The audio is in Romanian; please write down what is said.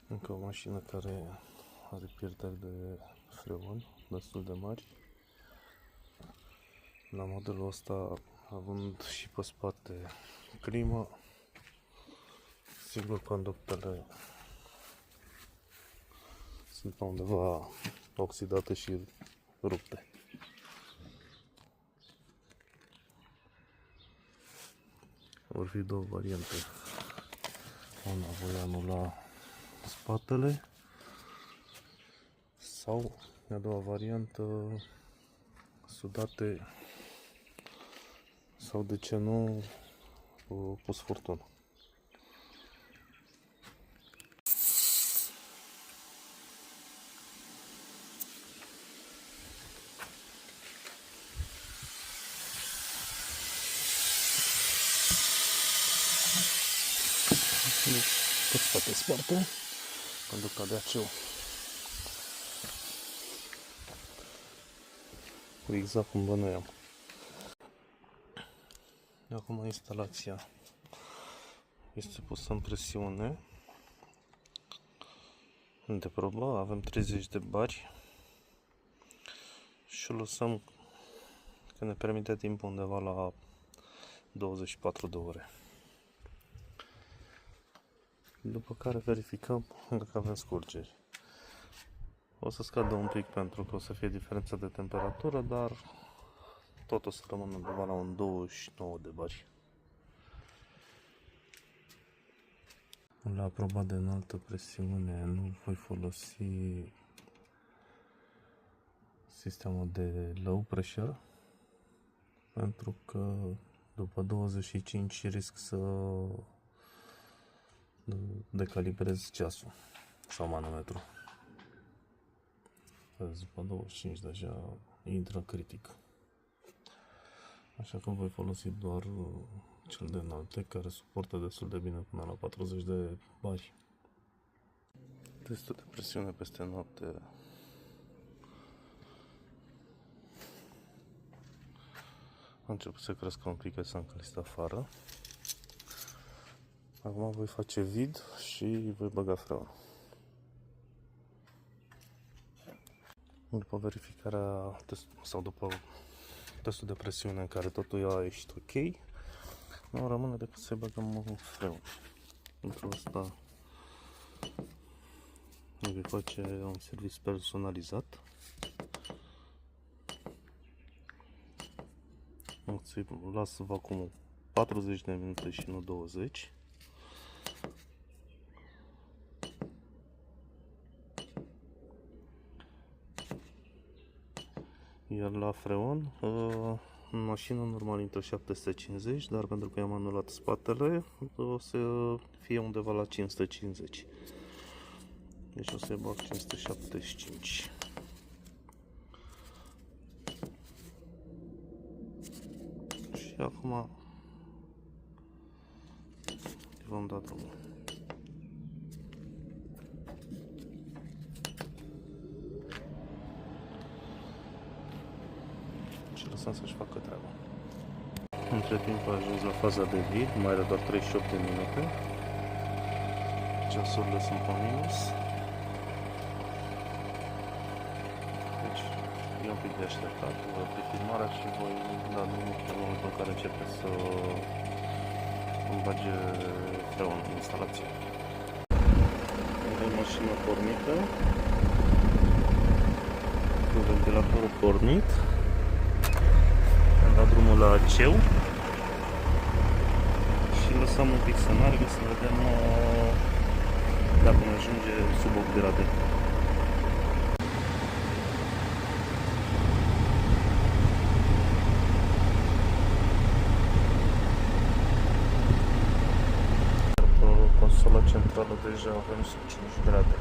Încă o mașină care are pierderi de freon destul de mari. La modelul ăsta, având și pe spate climă, sigur conductele sunt pe undeva oxidate și rupte. Vor fi două variante. Una voi anula spatele sau a doua variantă sudate sau de ce nu pus furtună. Pe spate sparte conducta de aceu. Exact cum bănuiam. Acum instalația este pusă în presiune de probă. Avem 30 de bari și o lăsăm că ne permite timpul undeva la 24 de ore. După care verificăm dacă avem scurgeri. O să scadă un pic pentru că o să fie diferența de temperatură, dar tot o să rămână undeva la un 29 de bari. La proba de înaltă presiune nu voi folosi sistemul de low pressure pentru că după 25 risc să decalibrez ceasul sau manometru. După 25 deja intră critic. Așa că voi folosi doar cel de înalte, care suportă destul de bine până la 40 de bari. Testul de presiune peste noapte a început să crească un pic, că s-a încălzit afară. Acum voi face vid și voi băga freon. După verificarea sau după testul de presiune în care totul a ieșit ok, nu rămâne decât să băgăm un freon. Pentru asta îi voi face un serviciu personalizat. Îți las vacuumul 40 de minute și nu 20. Iar la freon, în mașină normal intră 750, dar pentru că i-am anulat spatele, o să fie undeva la 550. Deci o să-i bag 575. Și acum vom da drumul. Și lăsăm să-și facă treaba. Între timp a ajuns la faza de vid, mai are doar 38 de minute. Ceasurile sunt pe minus. Deci e un pic de așteptat. Voi opri filmarea și voi da drumul în momentul în care începe să îmi bage freon în instalație. Avem mașina pornită, cu ventilatorul pornit. Da drumul la aceu și lăsăm un pic să meargă, să vedem dacă ne ajunge sub 8 grade. Pe consola centrală deja avem sub 5 grade.